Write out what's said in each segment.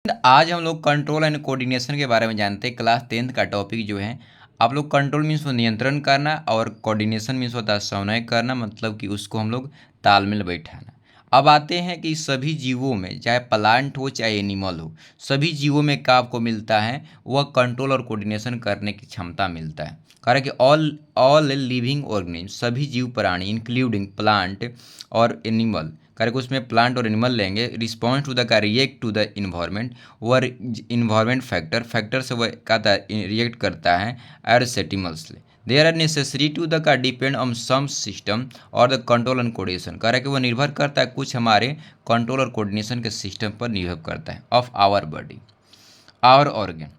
आज हम लोग कंट्रोल एंड कोऑर्डिनेशन के बारे में जानते हैं। क्लास 10th का टॉपिक जो है, आप लोग कंट्रोल मीन्स नियंत्रण करना और कोऑर्डिनेशन मीन्स होता है समन्वय करना, मतलब कि उसको हम लोग तालमेल बैठाना। अब आते हैं कि सभी जीवों में, चाहे प्लांट हो चाहे एनिमल हो, सभी जीवों में क्या आपको मिलता है, वह कंट्रोल और कोऑर्डिनेशन करने की क्षमता मिलता है। कारण कि ऑल ऑल लिविंग ऑर्गेनिज्म, सभी जीव प्राणी इंक्लूडिंग प्लांट और एनिमल, करके उसमें प्लांट और एनिमल लेंगे, रिस्पॉन्स टू द का रिएक्ट टू द इन्वायरमेंट, वह इन्वायरमेंट फैक्टर से वह का रिएक्ट करता है एर सेटिमल्सली। There are necessary to the का डिपेंड ऑन सम सिस्टम और द कंट्रोल एंड कोऑर्डिनेशन, कह रहा है कि वह निर्भर करता है कुछ हमारे कंट्रोल और कोऑर्डिनेशन के सिस्टम पर निर्भर करता है of our body, our organ.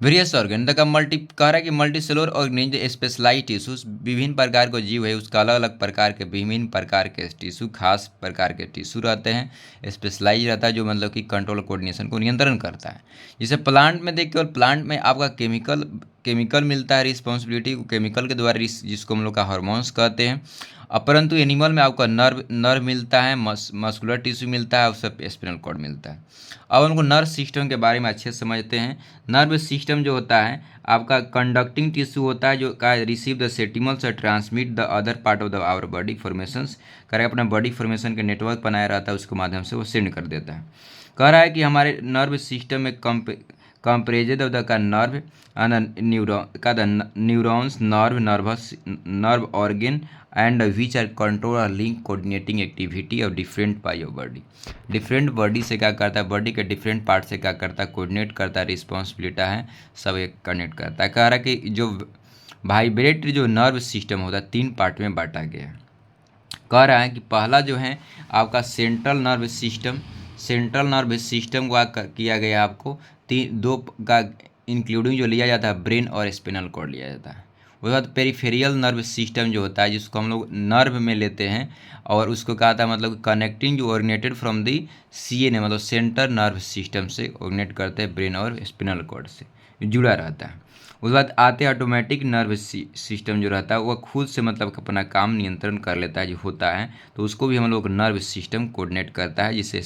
Various organ का मल्टी कह रहा है कि multicellular organism specialise tissues, विभिन्न प्रकार के जीव है उसका अलग अलग प्रकार के विभिन्न प्रकार के टिश्यू, खास प्रकार के टिश्यू रहते हैं, स्पेशलाइज रहता है जो मतलब कि कंट्रोल कोऑर्डिनेशन को नियंत्रण करता है। जैसे प्लांट में देखिए, और प्लांट में आपका केमिकल मिलता है, रिस्पॉन्सिबिलिटी केमिकल के द्वारा, जिसको हम लोग का हार्मोन्स कहते हैं। परंतु एनिमल में आपका नर्व मिलता है, मस्कुलर टिश्यू मिलता है और सब स्पिनल कॉर्ड मिलता है। अब हमको नर्व सिस्टम के बारे में अच्छे से समझते हैं। नर्व सिस्टम जो होता है आपका कंडक्टिंग टिश्यू होता है, जो का रिसीव द सेटिमल्स और transmit the other part of the our body formations, करें अपना बॉडी फॉर्मेशन के नेटवर्क बनाया रहता है, उसके माध्यम से वो सेंड कर देता है। कह रहा है कि हमारे नर्व सिस्टम में कंप्रेजेड ऑफ द का nerve neurons, nerve organ and which are control और link coordinating activity of different part of body. Different body से क्या करता है, बॉडी के डिफरेंट पार्ट से क्या करता है, कोऑर्डिनेट करता है, रिस्पॉन्सिबिलिटी है, सब एक कनेक्ट करता है। कह रहा है कि जो वाइब्रेटरी जो नर्व सिस्टम होता है 3 पार्ट में बांटा गया है। कह रहा है कि पहला जो है आपका central nerve system, central nerve system को किया गया आपको दो का इंक्लूडिंग जो लिया जाता है ब्रेन और स्पिनल कॉर्ड लिया जाता है। उसके बाद पेरिफेरियल नर्व सिस्टम जो होता है, जिसको हम लोग नर्व में लेते हैं, और उसको कहा था मतलब कनेक्टिंग जो ओरिजिनेटेड फ्रॉम दी CNS, मतलब सेंटर नर्व सिस्टम से ओरिजिनेट करते हैं, ब्रेन और स्पिनल कॉर्ड से जुड़ा रहता है। उसके बाद आते ऑटोमेटिक नर्व सिस्टम जो रहता है वह खुद से मतलब अपना काम नियंत्रण कर लेता है जो होता है, तो उसको भी हम लोग नर्व सिस्टम कोऑर्डिनेट करता है, जिसे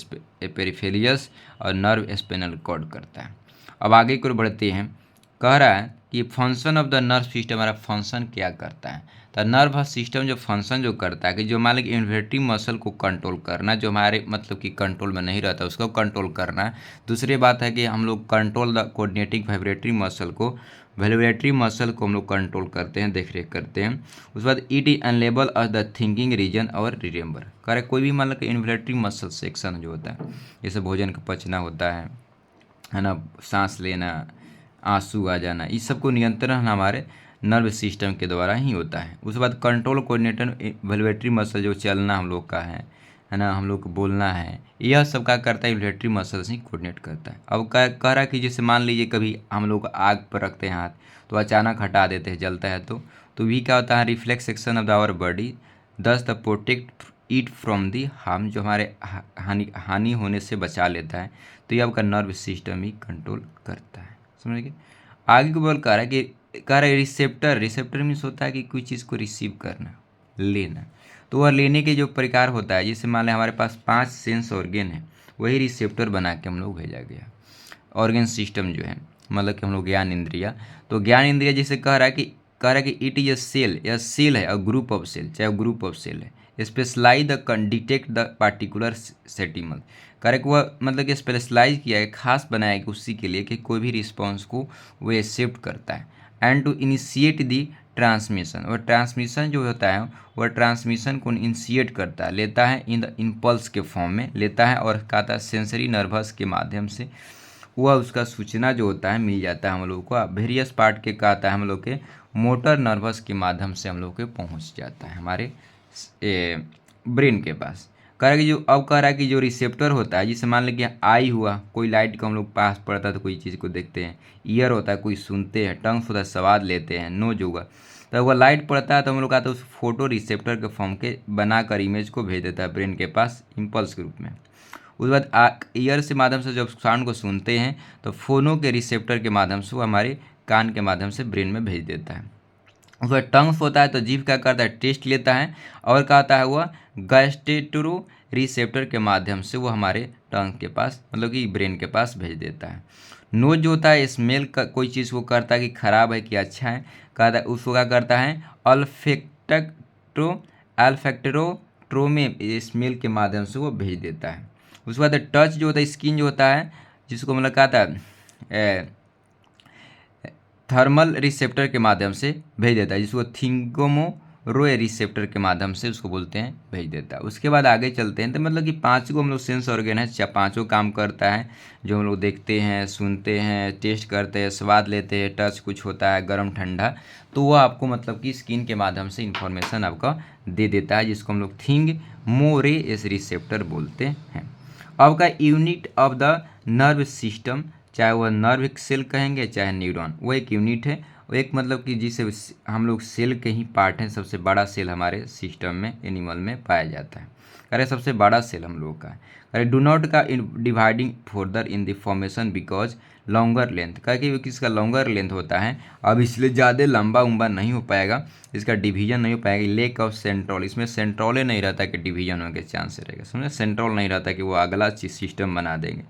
पेरिफेरियस और नर्व स्पिनल कॉर्ड करता है। अब आगे की ओर बढ़ते हैं। कह रहा है कि function of the nerve system, हमारा फंक्शन क्या करता है, तो नर्व सिस्टम जो फंक्शन जो करता है कि जो मान लीजिए इन्वर्टिंग मसल को कंट्रोल करना, जो हमारे मतलब कि कंट्रोल में नहीं रहता उसको कंट्रोल करना है। दूसरी बात है कि हम लोग control the coordinating vibratory muscle को हम लोग कंट्रोल करते हैं, देख रेख करते हैं। उसके बाद it enable us the thinking reason और रिमेंबर, करे कोई भी मतलब कि इन्वर्टिंग मसल सेक्शन जो होता है, जैसे भोजन का पचना होता है ना, सांस लेना, आंसू आ जाना, इस सब को नियंत्रण हमारे नर्व सिस्टम के द्वारा ही होता है। उसके बाद कंट्रोल कोऑर्डिनेटर वाइब्रेटरी मसल, जो चलना हम लोग का है ना, हम लोग को बोलना है, यह सब क्या करता है, वाइब्रेटरी मसल से कोऑर्डिनेट करता है। अब कह रहा है कि जैसे मान लीजिए कभी हम लोग आग पर रखते हैं हाथ, तो अचानक हटा देते हैं, जलता है, तो भी क्या होता है, reflex section of our body does the protect it from the harm, जो हमारे हानि होने से बचा लेता है। तो ये आपका नर्व सिस्टम ही कंट्रोल करता है, समझ गए। आगे को बोल कह रहा है रिसेप्टर मीन्स होता है कि कोई चीज़ को रिसीव करना, लेना। तो वह लेने के जो प्रकार होता है, जैसे मान लें हमारे पास 5 सेंस ऑर्गन है, वही रिसेप्टर बना के हम लोग भेजा गया। ऑर्गन सिस्टम जो है मतलब कि हम लोग ज्ञान इंद्रिया, तो ज्ञान इंद्रिया जैसे कह रहा है कि इट इज ए सेल, या सेल है, और ग्रुप ऑफ सेल, चाहे ग्रुप ऑफ सेल है, specialise the detect the particular stimulus, correct, वह मतलब कि स्पेशलाइज किया है, खास बनाया है उसी के लिए कि कोई भी रिस्पॉन्स को वो एक्सेप्ट करता है। And to initiate the transmission, और ट्रांसमिशन जो होता है वह ट्रांसमिशन को इनिशिएट करता है, लेता है इन द इम्पल्स के फॉर्म में लेता है, और कहता है सेंसरी नर्वस के माध्यम से वह उसका सूचना जो होता है मिल जाता है हम लोग को। वेरियस पार्ट के कहता है हम लोग के मोटर नर्वस के माध्यम से हम लोग के पहुंच जाता है हमारे ब्रेन के पास। कह रहा है कि जो अब कह रहा है कि जो रिसेप्टर होता है, जिसे मान लीजिए आई हुआ, कोई लाइट का हम लोग पास पड़ता है तो कोई चीज़ को देखते हैं, ईयर होता है कोई सुनते हैं, टंग्स होता है स्वाद लेते हैं, नोज होगा, तो वह लाइट पड़ता है तो हम लोग कहते हैं उस फोटो रिसेप्टर के फॉर्म के बनाकर इमेज को भेज देता है ब्रेन के पास इम्पल्स के रूप में। उसके बाद ईयर से माध्यम से जब साउंड को सुनते हैं तो फोनो के रिसेप्टर के माध्यम से वो हमारे कान के माध्यम से ब्रेन में भेज देता है। उसका टंग्स होता है तो जीभ क्या करता है, टेस्ट लेता है, और क्या होता है वह गैस्ट्रो रिसेप्टर के माध्यम से वो हमारे टंग के पास मतलब कि ब्रेन के पास भेज देता है। नोज जो होता है स्मेल का कोई चीज़ को करता है कि खराब है कि अच्छा है, कहता है उसको क्या करता है अल्फेक्टो अल्फैक्टोरो में स्मेल के माध्यम से वो भेज देता है। उसके बाद टच जो होता है स्किन जो होता है जिसको मतलब कहता है थर्मल रिसेप्टर के माध्यम से भेज देता है, जिसको थिंगोमोरोए रिसेप्टर के माध्यम से उसको बोलते हैं भेज देता है। उसके बाद आगे चलते हैं तो मतलब कि 5 को हम लोग सेंस ऑर्गन है, 5 काम करता है जो हम लोग देखते हैं, सुनते हैं, टेस्ट करते हैं, स्वाद लेते हैं, टच कुछ होता है गर्म ठंडा, तो वो आपको मतलब कि स्किन के माध्यम से इंफॉर्मेशन आपका दे देता है, जिसको हम लोग थिंगमोरेस रिसेप्टर बोलते हैं। अब का unit of the nerve system, चाहे वह नर्व सेल कहेंगे चाहे न्यूरॉन, वो एक यूनिट है, वो एक मतलब कि जिसे हम लोग सेल के ही पार्ट हैं। सबसे बड़ा सेल हमारे सिस्टम में एनिमल में पाया जाता है। अरे सबसे बड़ा सेल हम लोगों का है। अरे डू नॉट का dividing further in the formation because longer length, क्या कि किसका लॉन्गर लेंथ होता है, अब इसलिए ज़्यादा लंबा उम्बा नहीं हो पाएगा, इसका डिवीजन नहीं हो पाएगा। लेक ऑफ सेंट्रोल, इसमें सेंट्रोले नहीं रहता कि डिवीजन होने के चांस रहेगा, समझे, सेंट्रोल नहीं रहता कि वो अगला चीज सिस्टम बना देंगे।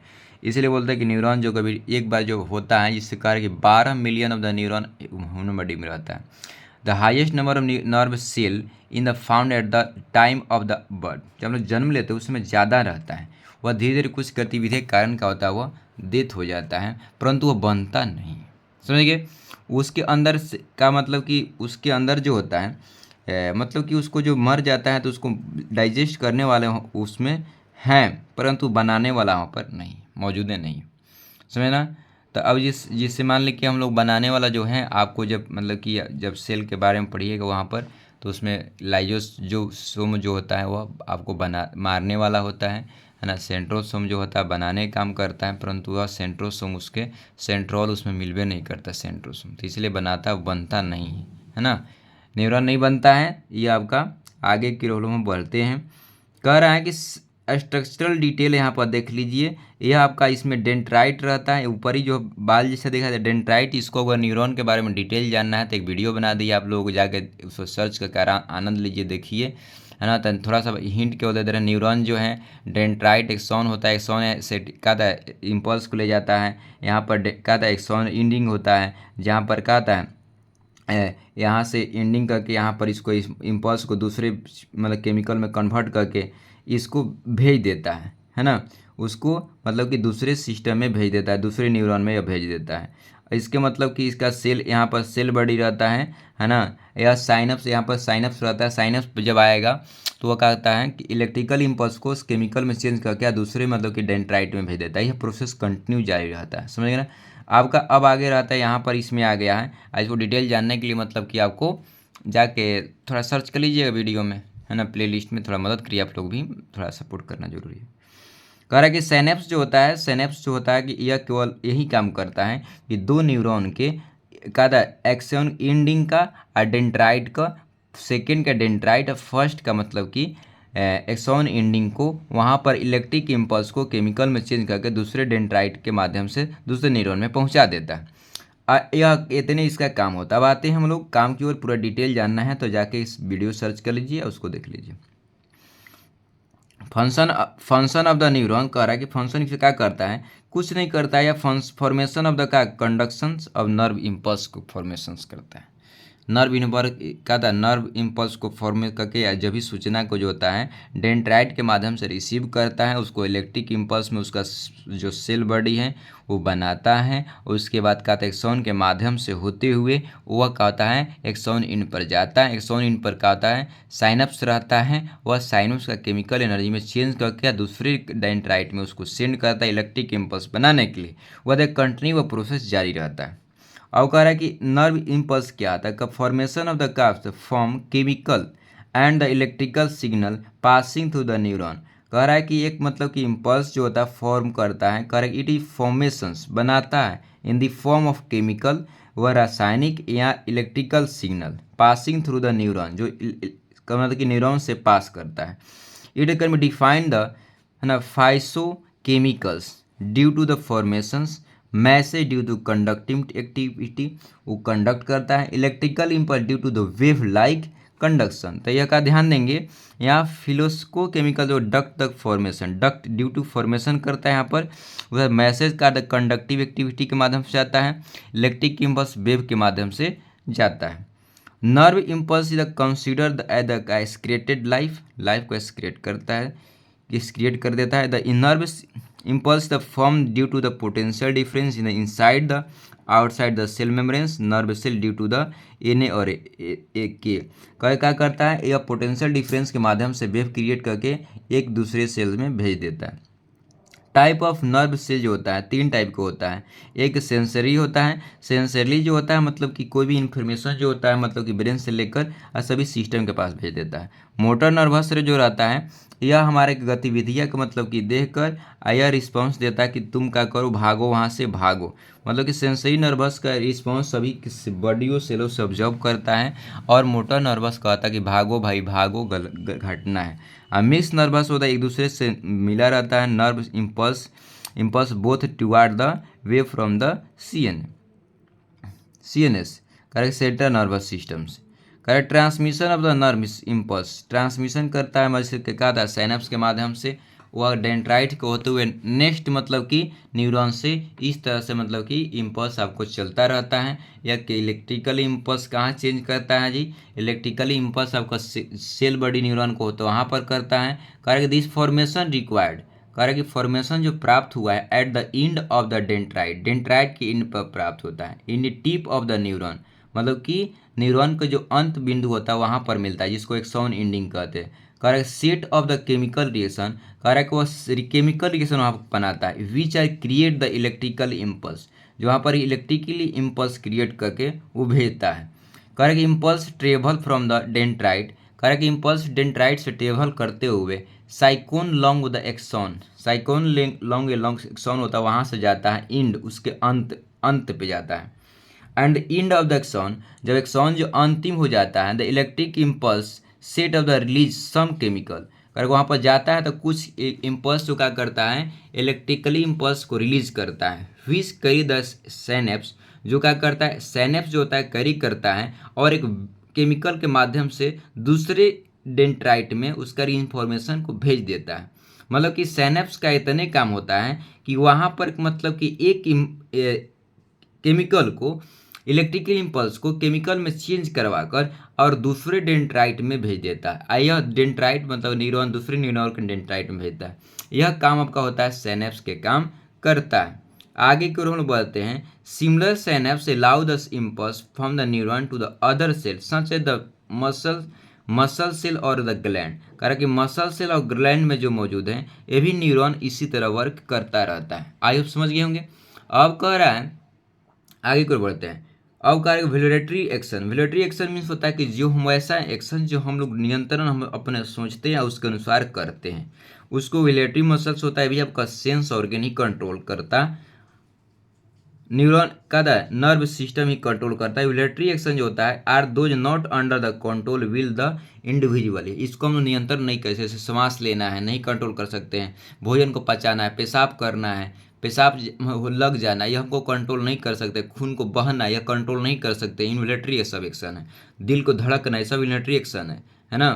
इसीलिए बोलते हैं कि न्यूरॉन जो कभी एक बार जो होता है जिससे कारण कि 12 million of the neuron human body में रहता है। The highest number of nerve cell in the found at the time of the birth, जब हम लोग जन्म लेते हैं उसमें ज़्यादा रहता है, वह धीरे धीरे कुछ गतिविधि के कारण क्या होता है वह डेथ हो जाता है, परंतु वह बनता नहीं, समझिए। उसके अंदर से का मतलब कि उसके अंदर जो होता है मतलब कि उसको जो मर जाता है तो उसको डाइजेस्ट करने वाले उसमें हैं, परंतु बनाने वाला वहाँ पर नहीं, मौजूद नहीं, समझे ना। तो अब जिससे मान ली कि हम लोग बनाने वाला जो है, आपको जब मतलब कि जब सेल के बारे में पढ़िएगा वहाँ पर, तो उसमें लाइजोस जो सोम जो होता है वह आपको बना मारने वाला होता है ना। सेंट्रोसोम जो होता है बनाने का काम करता है, परंतु वह सेंट्रोसोम उसके सेंट्रोल उसमें मिलवे नहीं करता सेंट्रोसोम, तो इसलिए बनाता बनता नहीं है ना। न्यूरॉन नहीं बनता है। ये आपका आगे की रोलों में बढ़ते हैं। कह रहा है कि स्ट्रक्चरल डिटेल यहाँ पर देख लीजिए, यह आपका इसमें डेंड्राइट रहता है, ऊपरी जो बाल जैसे देखा जाए डेंड्राइट। इसको अगर न्यूरॉन के बारे में डिटेल जानना है तो एक वीडियो बना दी, आप लोग जाके उसको सर्च करके आनंद लीजिए, देखिए, है ना। तो थोड़ा सा हिंट क्यों दे दे रहे हैं, न्यूरॉन जो है डेंड्राइट एक्सॉन होता है, एक्सॉन से कहता है इम्पल्स को ले जाता है, यहाँ पर कहता है एक्सॉन इंडिंग होता है, जहाँ पर कहता है यहाँ से एंडिंग करके यहाँ पर इसको इम्पल्स को दूसरे मतलब केमिकल में कन्वर्ट करके इसको भेज देता है ना। उसको मतलब कि दूसरे सिस्टम में भेज देता है, दूसरे न्यूरॉन में या भेज देता है। इसके मतलब कि इसका सेल यहाँ पर सेल बॉडी रहता है ना। या साइनप्स, यहाँ पर साइनप्स रहता है, साइनप्स जब आएगा तो वह कहता है कि इलेक्ट्रिकल इम्पल्स को केमिकल में चेंज करके दूसरे मतलब कि डेंड्राइट में भेज देता है। यह प्रोसेस कंटिन्यू जारी रहता है, समझ गए ना। आपका अब आगे रहता है यहाँ पर इसमें आ गया है, इसको डिटेल जानने के लिए मतलब कि आपको जाके थोड़ा सर्च कर लीजिएगा वीडियो में, है ना, प्लेलिस्ट में थोड़ा मदद करिए, आप लोग भी थोड़ा सपोर्ट करना जरूरी है। कह रहा है कि सेनेप्स जो होता है, सेनेप्स जो होता है कि यह केवल यही काम करता है कि दो न्यूरॉन के कहता है एक्सॉन एंडिंग का और डेंड्राइट का, सेकेंड का डेंड्राइट और फर्स्ट का मतलब कि एक्सॉन एंडिंग को वहाँ पर इलेक्ट्रिक इम्पल्स को केमिकल में चेंज करके दूसरे डेंड्राइट के माध्यम से दूसरे न्यूरॉन में पहुँचा देता है। यह इतने इसका काम होता है। अब आते हैं हम लोग काम की ओर, पूरा डिटेल जानना है तो जाके इस वीडियो सर्च कर लीजिए, उसको देख लीजिए। फंक्शन ऑफ द न्यूरॉन कह रहा है कि फंक्शन इसे क्या करता है, कुछ नहीं करता है, या फॉर्मेशन ऑफ द का कंडक्शन ऑफ नर्व इम्पल्स को फॉर्मेशन करता है। नर्व इम्पल्स क्या था, नर्व इम्पल्स को फॉर्मेट करके या जब भी सूचना को जो होता है डेंड्राइट के माध्यम से रिसीव करता है, उसको इलेक्ट्रिक इम्पल्स में उसका जो सेल बॉडी है वो बनाता है, और उसके बाद क्या था एक्सॉन के माध्यम से होते हुए वह क्या होता है एक्सॉन इन पर जाता है। एक्सॉन इन पर क्या होता है साइनप्स रहता है, वह साइनप्स का केमिकल एनर्जी में चेंज करके दूसरे डेंड्राइट में उसको सेंड करता है इलेक्ट्रिक इम्पल्स बनाने के लिए। वह कंटिन्यू वह प्रोसेस जारी रहता है। अब कह रहा है कि नर्व इम्पल्स क्या आता है, formation of the curves form chemical and the electrical signal passing through the neuron. कह रहा है कि एक मतलब कि इम्पल्स जो होता है फॉर्म करता है, कह रहा है इट इज फॉर्मेशंस बनाता है in the form of chemical व रासायनिक या electrical signal passing through the neuron, जो मतलब कि न्यूरॉन से पास करता है। It can be define the है ना physio chemicals due to the formations, message due to conductive activity, वो कंडक्ट करता है। Electrical impulse due to the wave like conduction. तो यह का ध्यान देंगे, यहाँ फिलोस्को केमिकल जो डक्ट तक formation, duct due to formation करता है यहाँ पर, वह मैसेज का द कंडक्टिव एक्टिविटी के माध्यम से जाता है, इलेक्ट्रिक इम्पल्स वेव के माध्यम से जाता है। Nerve impulse is consider as the excreted life, life को एक्सक्रिएट करता है, एक्सक्रिएट कर देता है। The nerve impulse the form due to the potential difference in inside the outside the cell membranes nerve cell due to the N और A के। क्या करता है, यह पोटेंशियल डिफरेंस के माध्यम से वेव क्रिएट करके एक दूसरे सेल में भेज देता है। टाइप ऑफ नर्व सेल जो होता है 3 टाइप का होता है। एक सेंसरी होता है, सेंसरली जो होता है मतलब कि कोई भी इन्फॉर्मेशन जो होता है मतलब कि ब्रेन से लेकर सभी सिस्टम के पास भेज देता है। मोटर नर्वस जो रहता है यह हमारे गतिविधियाँ का मतलब कि देख कर यह रिस्पॉन्स देता है कि तुम क्या करो, भागो वहाँ से भागो। मतलब कि सेंसरी नर्वस का रिस्पॉन्स सभी बॉडियों सेलों से ऑब्जर्व करता है, और मोटर नर्वस कहता है कि भागो भाई भागो, घटना है। मिक्स नर्वस होता है, एक दूसरे से मिला रहता है। Nerve impulse both toward the way from the CNS correct central nervous systems. Correct transmission of the nerve impulse, transmission करता है मस्तिष्क के कहा था सैनप्स के माध्यम से, वह डेंड्राइट को होते हुए नेक्स्ट मतलब कि न्यूरॉन से इस तरह से मतलब कि इम्पल्स आपको चलता रहता है। या कि इलेक्ट्रिकल इम्पल्स कहाँ चेंज करता है जी, इलेक्ट्रिकली इम्पल्स आपका सेल बॉडी न्यूरॉन को होता है वहाँ पर करता है। Correct this formation required, correct कि फॉर्मेशन जो प्राप्त हुआ है at the end of the dendrite, dendrite के एंड पर प्राप्त होता है। In the tip of the neuron मतलब कि न्यूरॉन का जो अंत बिंदु होता है वहाँ पर मिलता है, जिसको एक्सॉन एंडिंग कहते हैं। Correct set of the chemical reaction, correct वह केमिकल रिएक्शन वहाँ पर बनाता है which are create the electrical impulse, जो वहाँ पर इलेक्ट्रिकली इम्पल्स क्रिएट करके वो भेजता है। Correct impulse travel from the dendrite, correct impulse dendrite से ट्रेवल करते हुए साइकोन लॉन्ग द एक्सॉन, साइकोन लॉन्ग एक्सॉन होता है वहाँ से जाता है इंड, उसके अंत पे जाता है। And end of the axon, जब एक्सॉन जो अंतिम हो जाता है the electric impulse set of the release some chemical, अगर वहाँ पर जाता है तो कुछ इम्पल्स जो क्या करता है इलेक्ट्रिकली इम्पल्स को रिलीज करता है विच करी द सैनेप्स, जो क्या करता है सैनेप्स जो होता है करी करता है और एक केमिकल के माध्यम से दूसरे डेंड्राइट में उसका इन्फॉर्मेशन को भेज देता है। मतलब कि सैनेप्स का इतने काम होता है कि वहाँ पर मतलब कि एक केमिकल को इलेक्ट्रिकल इम्पल्स को केमिकल में चेंज करवाकर और दूसरे डेंड्राइट में भेज देता है। यह डेंड्राइट मतलब न्यूरॉन दूसरे न्यूरॉन के डेंड्राइट में भेजता है। यह काम आपका होता है सैनेप्स के काम करता है। आगे की ओर हम लोग बढ़ते हैं। Similar synapse allow the impulse from the neuron to the other cell such as the muscle cell और द ग्लैंड, कारण कि मसल सेल और ग्लैंड में जो मौजूद है ये भी न्यूरॉन इसी तरह वर्क करता रहता है। आई होप समझ गए होंगे। अब कह रहा है आगे की ओर बढ़ते हैं। अब कह रहे हैं वेलुलेटरी एक्शन, वेलुलेटरी एक्शन मीन्स होता है कि जो हम वैसा एक्शन जो हम लोग नियंत्रण हम अपने सोचते हैं उसके अनुसार करते हैं उसको वेलुलेटरी मसल्स होता है भी आपका सेंस ऑर्गन ही कंट्रोल करता, न्यूरॉन का नर्व सिस्टम ही कंट्रोल करता है। वेलुलेटरी एक्शन जो होता है are those not under the control will the individual, इसको हम नियंत्रण नहीं कर सकते। जैसे सांस लेना है नहीं कंट्रोल कर सकते हैं, भोजन को पचाना है, पेशाब करना है, पेशाब लग जाना यह हमको कंट्रोल नहीं कर सकते, खून को बहना यह कंट्रोल नहीं कर सकते, इन्वॉल्यूटरी सब एक्शन है। दिल को धड़कना ये सब इन्वॉल्यूटरी एक्शन है ना।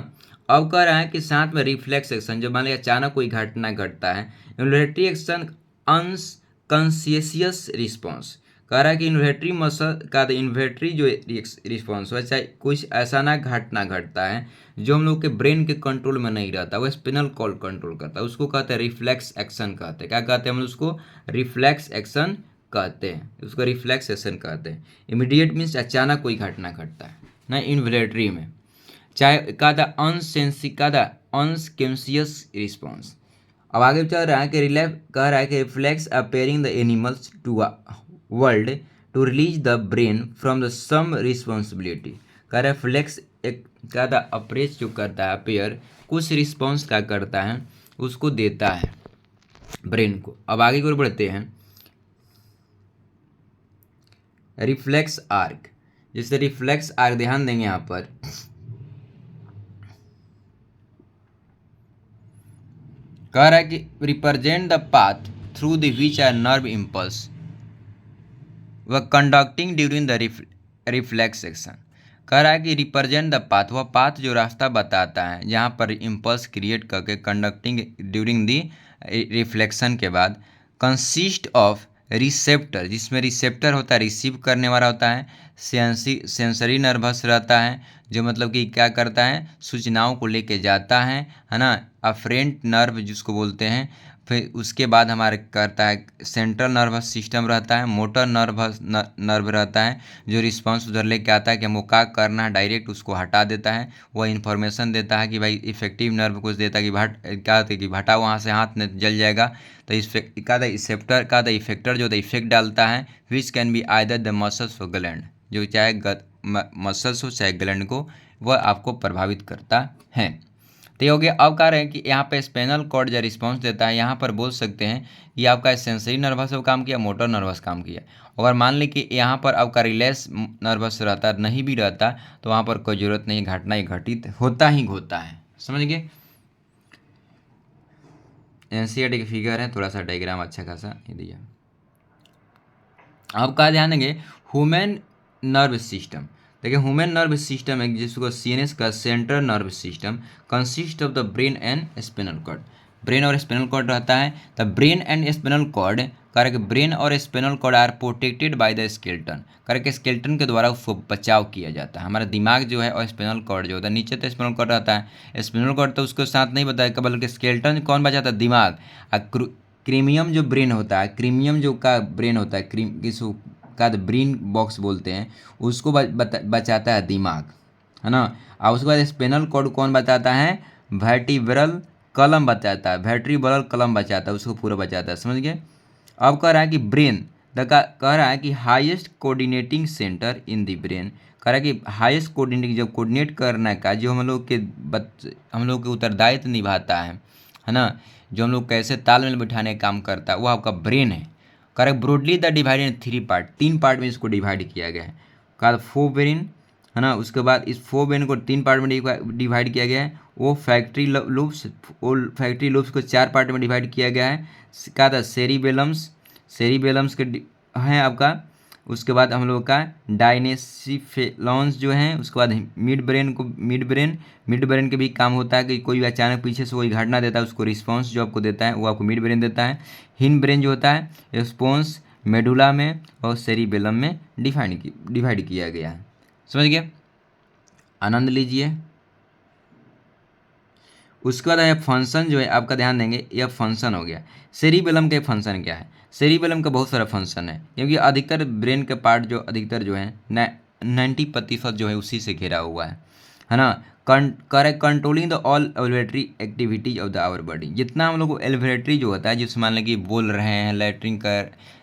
अब कह रहा है कि साथ में रिफ्लेक्स एक्शन, जब मान लिया अचानक कोई घटना घटता है, इन्वॉल्यूटरी एक्शन अनकॉन्शियस रिस्पॉन्स, कह रहा है कि इन्वॉल्यूटरी मसल का इन्वॉल्यूटरी जो रिस्पॉन्स हो चाहे कुछ ऐसा ना घटना घटता है जो हम लोग के ब्रेन के कंट्रोल में नहीं रहता, वह स्पिनल कॉर्ड कंट्रोल करता है, उसको कहते हैं रिफ्लेक्स एक्शन कहते हैं। क्या कहते हैं हम उसको रिफ्लेक्स एक्शन कहते हैं, उसको रिफ्लेक्स एक्शन कहते हैं। इमीडिएट मीन्स अचानक कोई घटना घटता है ना इन्वॉल्यूटरी में, चाहे कहता अनकॉन्शियस रिस्पॉन्स। अब आगे चल रहा है कि कह रहा है कि reflex appearing the animals to world to release the brain from the some responsibility, कह रहा है फ्लेक्स एक ज़्यादा अप्रेस जो करता है अपेयर कुछ रिस्पॉन्स क्या करता है उसको देता है ब्रेन को। अब आगे की ओर बढ़ते हैं। रिफ्लेक्स आर्क, जैसे रिफ्लेक्स आर्क ध्यान देंगे यहाँ पर कह रहा है कि represent the path through the which are nerve impulse व conducting during the reflex action, कह रहा है कि रिप्रेजेंट द पाथ, वह पाथ जो रास्ता बताता है जहाँ पर इम्पल्स क्रिएट करके कंडक्टिंग ड्यूरिंग दी रिफ्लेक्शन के बाद, कंसिस्ट ऑफ रिसेप्टर, जिसमें रिसेप्टर होता है रिसीव करने वाला होता है, सेंसरी नर्वस रहता है जो मतलब कि क्या करता है सूचनाओं को लेके जाता है ना, अफरेंट नर्व जिसको बोलते हैं, फिर उसके बाद हमारे करता है सेंट्रल नर्वस सिस्टम रहता है, मोटर नर्व रहता है जो रिस्पांस उधर लेके आता है कि हमको क्या करना है, डायरेक्ट उसको हटा देता है, वह इन्फॉर्मेशन देता है कि भाई इफेक्टिव नर्व कुछ देता है कि क्या होता है कि हटा वहाँ से हाथ में जल जाएगा, तो इसेप्टर का द इफेक्टर जो द इफेक्ट डालता है, which can be either the muscles और ग्लैंड, जो चाहे मसल्स हो चाहे ग्लैंड को, वह आपको प्रभावित करता है। तो ये हो गया। अब कह रहे हैं कि यहाँ पे स्पाइनल कॉर्ड जो रिस्पांस देता है, यहाँ पर बोल सकते हैं कि आपका सेंसरी नर्वस काम किया, मोटर नर्वस काम किया। अगर मान लें कि यहाँ पर आपका रिलैक्स नर्वस रहता नहीं भी रहता तो वहाँ पर कोई ज़रूरत नहीं, घटना ही घटित होता ही होता है। समझ गए? एनसीईआरटी की फिगर है, थोड़ा सा डायग्राम अच्छा खासा ये दिया। अब का ध्यान देंगे ह्यूमन नर्व सिस्टम। देखिए ह्यूमन नर्व सिस्टम है जिसको सीएनएस का central nerve system consist of the brain and spinal cord. Brain और स्पिनल कॉर्ड रहता है। The brain and spinal cord करके ब्रेन और spinal cord are protected by the skeleton, करके स्केल्टन के द्वारा उसको बचाव किया जाता है। हमारा दिमाग जो है और स्पिनल कॉर्ड जो होता है, नीचे तो स्पिनल कॉर्ड रहता है, स्पिनल कॉर्ड तो उसके साथ नहीं बताया, बल्कि स्केल्टन कौन बचाता है? दिमाग। क्रीमियम जो ब्रेन होता है, क्रीमियम जो का ब्रेन होता है, किसको का ब्रेन बॉक्स बोलते हैं, उसको बचाता है दिमाग, है ना। और उसके बाद स्पिनल कॉर्ड कौन बताता है? वर्टिब्रल कलम बचाता है, वर्टिब्रल कलम बचाता है, उसको पूरा बचाता है। समझ गए? अब कह रहा है कि ब्रेन कह रहा है कि highest coordinating centre in the brain, कह रहा है कि हाईएस्ट कोऑर्डिनेटिंग जब कोऑर्डिनेट करने का जो हम लोग के उत्तरदायित्व निभाता है ना, जो हम लोग कैसे तालमेल बिठाने का काम करता है, वो आपका ब्रेन है। Correct. Broadly the divide in 3 part, 3 part में इसको डिवाइड किया गया है। कहा फोर ब्रेन, है ना। उसके बाद इस फोर ब्रेन को 3 पार्ट में डिवाइड किया गया है। वो फैक्ट्री लूप्स को 4 पार्ट में डिवाइड किया गया है। कहा था सेरिबेलम्स के हैं आपका। उसके बाद हम लोग का डायनेसिफेलॉन्स जो है, उसके बाद मिड ब्रेन के भी काम होता है कि कोई अचानक पीछे से कोई घटना देता है, उसको रिस्पॉन्स जो आपको देता है वो आपको मिड ब्रेन देता है। हिन ब्रेन जो होता है रिस्पॉन्स मेडुला में और सेरिबेलम में डिवाइड किया गया है। समझ गए? आनंद लीजिए। उसके बाद यह फंक्शन जो है आपका ध्यान देंगे, यह फंक्शन हो गया। सेरिबेलम के फंक्शन क्या है? सेरिबेलम का बहुत सारा फंक्शन है, क्योंकि अधिकतर ब्रेन के पार्ट जो अधिकतर जो है 90% जो है उसी से घिरा हुआ है ना। Controlling the all elevatory activities of the our body. जितना हम लोग को एलिवेटरी जो होता है, जिसमें मान लें कि बोल रहे हैं,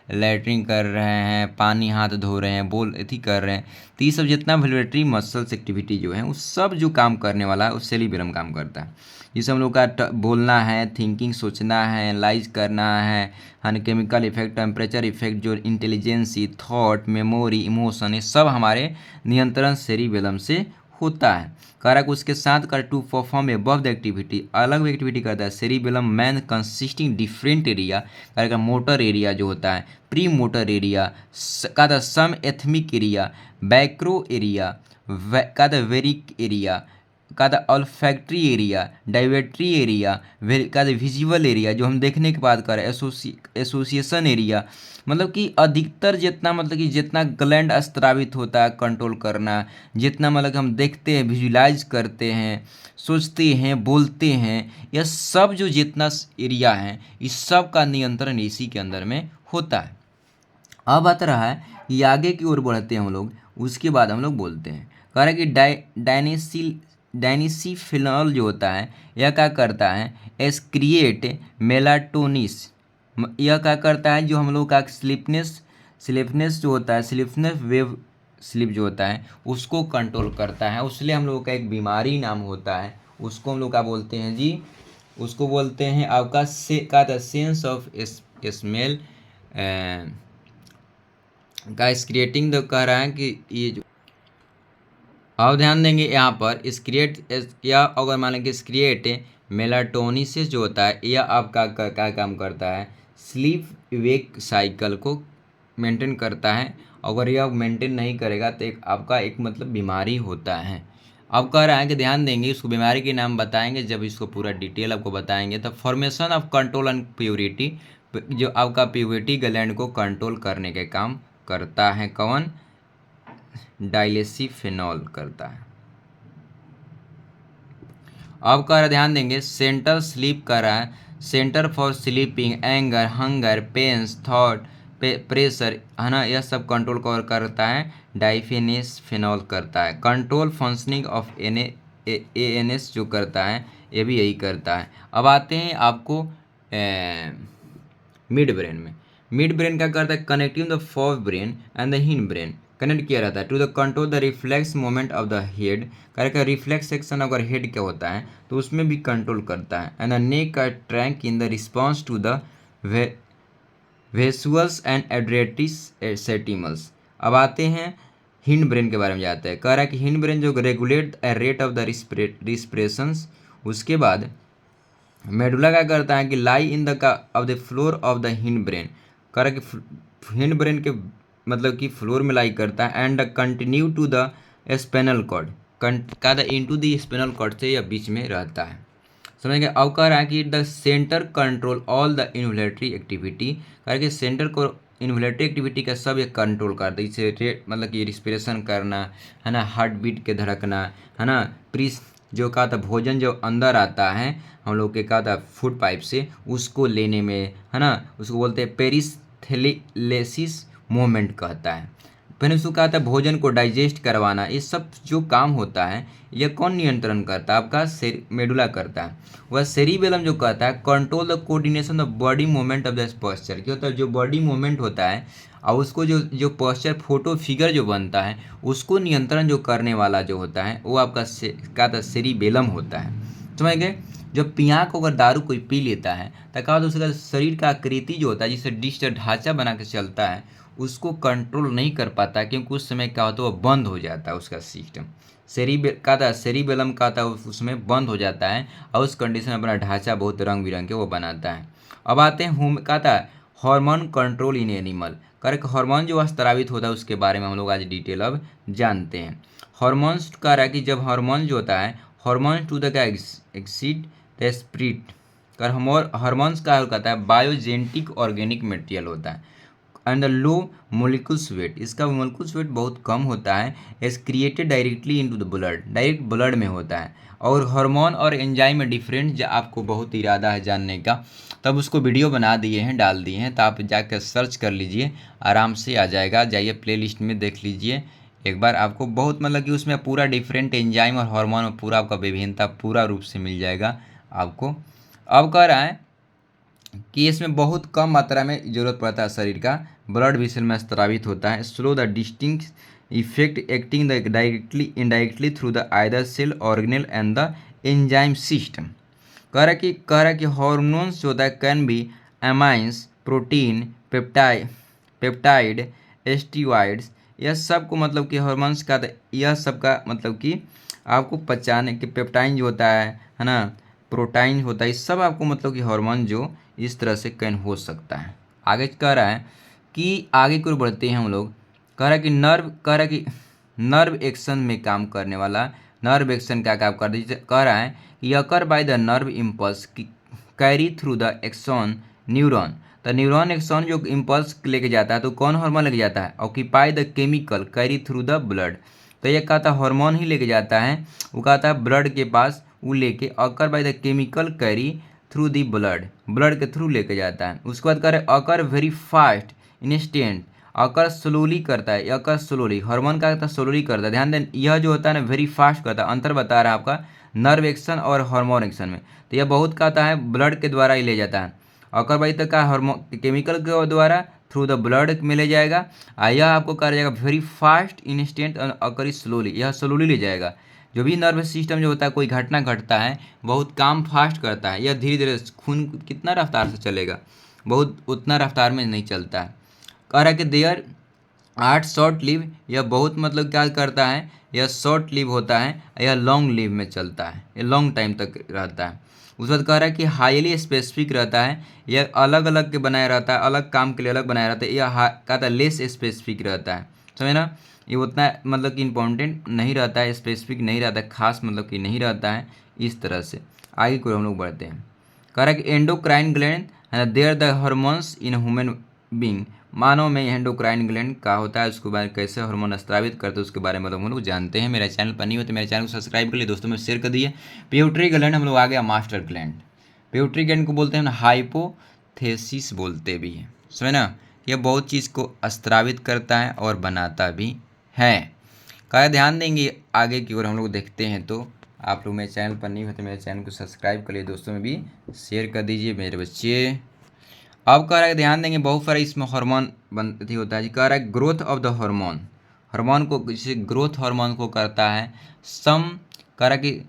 लैट्रिन कर रहे हैं, पानी हाथ धो रहे हैं, एथी कर रहे हैं, तो ये सब जितना वेलवेटरी मसल्स एक्टिविटी जो है उस सब जो काम करने वाला है उस सेरिबेलम काम करता है। जिसे हम लोग का बोलना है, थिंकिंग सोचना है, एनालाइज करना है, केमिकल इफेक्ट, टेम्परेचर इफेक्ट, जो इंटेलिजेंसी, थॉट, मेमोरी, इमोशन, ये सब हमारे नियंत्रण सेरिबेलम से होता है। कारक उसके साथ कर to perform above the activity, अलग एक्टिविटी करता है। Cerebellum main consisting different area, कारक मोटर एरिया जो होता है, प्री मोटर एरिया का द सम एथमिक एरिया, बैक्रो एरिया का द वेरिक एरिया का द ऑल्फैक्ट्री एरिया, डाइवेटरी एरिया का द विजुअल एरिया, जो हम देखने के बाद कर एसोसिएशन एरिया, मतलब कि अधिकतर जितना मतलब कि जितना ग्लैंड स्त्रावित होता है कंट्रोल करना, जितना मतलब कि हम देखते हैं, विजुलाइज करते हैं, सोचते हैं, बोलते हैं, यह सब जो जितना एरिया है इस सब का नियंत्रण इसी के अंदर में होता है। अब आता रहा है कि आगे की ओर बढ़ते हैं हम लोग, उसके बाद हम लोग बोलते हैं कह रहे हैं कि डायनेसिफेनॉल जो होता है यह क्या करता है? एक्सक्रिएट मेलाटोनिस। यह क्या करता है? जो हम लोग का स्लीपनेस जो होता है, स्लीपनेस वेव स्लीप जो होता है उसको कंट्रोल करता है। उसलिए हम लोग का एक बीमारी नाम होता है, उसको हम लोग क्या बोलते हैं जी? उसको बोलते हैं आपका का सेंस ऑफ स्मेल का क्रिएटिंग। तो कह रहा है कि ये जो अब ध्यान देंगे यहाँ पर या अगर मान लें कि क्रिएट मेलाटोनिसिस जो होता है यह आपका क्या काम करता है? स्लीप वेक साइकिल को मेंटेन करता है। अगर यह मेंटेन नहीं करेगा तो आपका एक मतलब बीमारी होता है। अब कह रहा है कि ध्यान देंगे, इसको बीमारी के नाम बताएंगे जब इसको पूरा डिटेल आपको बताएंगे। तो formation of control and purity, जो आपका प्यूबिटी ग्लैंड को कंट्रोल करने के काम करता है। कौन? डाइलेसिफेनॉल करता है। अब कह रहा ध्यान देंगे, सेंट्रल स्लीप कर रहा है, centre for sleeping, anger, hunger, pains, thought, pressure, है ना, यह सब कंट्रोल कवर करता है। डाइफेनेसफेनॉल करता है। कंट्रोल फंक्शनिंग ऑफ एएनएस जो करता है ये भी यही करता है। अब आते हैं आपको मिड ब्रेन में। मिड ब्रेन क्या करता है? Connecting the forebrain and the hind brain connect किया रहता है to the control the reflex movement of the head. करके रिफ्लेक्स सेक्शन अगर हेड का होता है तो उसमें भी कंट्रोल करता है। एंड द नेक का trunk in the response to the visuals and auditory stimulus. अब आते हैं हिंड ब्रेन के बारे में जाते हैं। कह रहा है कि हिंड ब्रेन जो regulate the rate of the respirations. उसके बाद मेडुला क्या करता है कि lie in the of the floor of the hind brain. कह रहा है कि हिंड ब्रेन के मतलब कि फ्लोर में लाई करता है। And continue to the spinal cord, का the into the spinal cord से यह बीच में रहता है। समझ गए? अब कह रहा है कि the centre control all the involuntary activity. करके सेंटर को इन्वोलेटरी एक्टिविटी का सब ये कंट्रोल करता है। इसे मतलब कि रिस्पिरेशन करना, है ना, हार्ट बीट के धड़कना, है ना, प्रीस जो कहा था भोजन जो अंदर आता है हम लोग के कहा था फूड पाइप से, उसको लेने में, है ना, उसको बोलते हैं पेरिस्थेलेसिस मूवमेंट कहता है। फिर उसको कहा था भोजन को डाइजेस्ट करवाना। ये सब जो काम होता है यह कौन नियंत्रण करता है? आपका मेडुला करता है। वह सेरिबेलम जो कहता है control the coordination of body movement of the posture. क्या होता है? जो बॉडी मूवमेंट होता है और उसको जो पोस्चर फोटो फिगर जो बनता है उसको नियंत्रण जो करने वाला जो होता है वो आपका क्या था सेरिबेलम होता है। समझ गए? जब पिया को अगर दारू कोई पी लेता है तो क्या होता है उसका शरीर का आकृति जो होता है जिससे डिश ढांचा बना के चलता है उसको कंट्रोल नहीं कर पाता, क्योंकि उस समय क्या होता है वो बंद हो जाता है उसका सिस्टम। सेरिबेलम का था उसमें बंद हो जाता है और उस कंडीशन में अपना ढांचा बहुत रंग बिरंग के वो बनाता है। अब आते हैं क्या था हार्मोन कंट्रोल इन एनिमल। करके हार्मोन जो स्रावित होता है उसके बारे में हम लोग आज डिटेल अब जानते हैं। हार्मोन्स का रहा कि जब हार्मोन जो होता है hormone to the exceed the स्प्रिट कर हार्मोन्स का कहता है बायोजेनेटिक ऑर्गेनिक मटेरियल होता है। And the low molecules weight, इसका मोलिकुल्स वेट बहुत कम होता है। Is created directly into the blood, direct blood में होता है। और हार्मोन और एंजाइम में डिफरेंट आपको बहुत इरादा है जानने का तब उसको वीडियो बना दिए हैं, डाल दिए हैं, तो आप जाकर सर्च कर लीजिए, आराम से आ जाएगा। जाइए प्लेलिस्ट में देख लीजिए एक बार, आपको बहुत मतलब कि उसमें पूरा डिफरेंट एंजाइम और हार्मोन में पूरा आपका विभिन्नता पूरा रूप से मिल जाएगा आपको। अब कह रहा है कि इसमें बहुत कम मात्रा में ज़रूरत पड़ता है शरीर का, ब्लड वेसल में स्रावित होता है। Slow the distinct effect acting the directly indirectly through the either cell organelle and the enzyme system. कह रहा कि हार्मोन्स जो होता है can be amines, protein, peptide, steroids, यह सब को मतलब कि हार्मोन्स का यह सब का मतलब कि आपको पहचाने कि पेप्टाइन जो होता है ना, प्रोटीन होता है, इस सब आपको मतलब कि हार्मोन जो इस तरह से कैन हो सकता है। आगे कह रहा है कि आगे की ओर बढ़ते हैं हम लोग। कह रहा है कि नर्व एक्शन में काम करने वाला नर्व एक्शन क्या काम कर दीजिए। कह रहा है कि occur by the nerve impulse carry through the axon neuron. तो न्यूरॉन एक्सॉन जो इम्पल्स लेके जाता है तो कौन हार्मोन लेके जाता है? Occupy the chemical carry through the blood. तो यह कहता है हार्मोन ही लेके जाता है, वो कहता है ब्लड के पास वो लेके अकर by the chemical carry through the blood के थ्रू लेके जाता है। उसके बाद करे अकर वेरी फास्ट इंस्टेंट, अकर स्लोली करता है, अकर स्लोली हार्मोन का कहता है स्लोली करता है। ध्यान दें यह जो होता है ना वेरी फास्ट करता है, अंतर बता रहा है आपका नर्व एक्शन और हार्मोन एक्शन में। तो यह बहुत कहता है ब्लड के द्वारा ही ले जाता है। अकर बाई तक का हार्मोन केमिकल के द्वारा थ्रू द ब्लड में ले जाएगा, यह आपको कहा जाएगा वेरी फास्ट इंस्टेंट अकर स्लोली, यह स्लोली ले जाएगा। जो भी नर्वस सिस्टम जो होता है कोई घटना घटता है बहुत काम फास्ट करता है, यह धीरे धीरे खून कितना रफ्तार से चलेगा, बहुत उतना रफ्तार में नहीं चलता है। कह रहा है कि देयर आर्ट शॉर्ट लिव, यह बहुत मतलब क्या करता है, यह शॉर्ट लिव होता है, यह लॉन्ग लिव में चलता है, यह लॉन्ग टाइम तक रहता है। उसके बाद कह रहा है कि हाईली स्पेसिफिक रहता है, यह अलग अलग के बनाया रहता है, अलग काम के लिए अलग बनाया रहता है। यह कहता है लेस स्पेसिफिक रहता है, समझे ना, ये उतना मतलब कि इम्पोर्टेंट नहीं रहता है, स्पेसिफिक नहीं रहता है, खास मतलब कि नहीं रहता है। इस तरह से आगे को हम लोग बढ़ते हैं। कह रहा है कि endocrine gland there the hormones in human being, मानव में एंडोक्राइन ग्लैंड का होता है, उसके बारे में कैसे हार्मोन स्रावित करते हैं उसके बारे में हम लोग जानते हैं। मेरे चैनल पर नहीं होते मेरे चैनल को सब्सक्राइब कर लिए, दोस्तों में शेयर कर दिए। पिट्यूटरी ग्लैंड हम लोग आ गया मास्टर ग्लैंड। पिट्यूटरी ग्लैंड को बोलते हैं ना हाइपोथेसिस बोलते भी हैं, समझे ना, यह बहुत चीज़ को स्रावित करता है और बनाता भी है। क्या ध्यान देंगे आगे की ओर हम लोग देखते हैं। तो आप लोग मेरे चैनल पर नहीं होते मेरे चैनल को सब्सक्राइब कर लिए, दोस्तों में भी शेयर कर दीजिए मेरे बच्चे। अब कह रहा है ध्यान देंगे बहुत सारा इसमें हार्मोन बनती होता है जी। कह रहा है growth of the hormone, hormone को जैसे ग्रोथ हार्मोन को करता है सम, कह रहा कि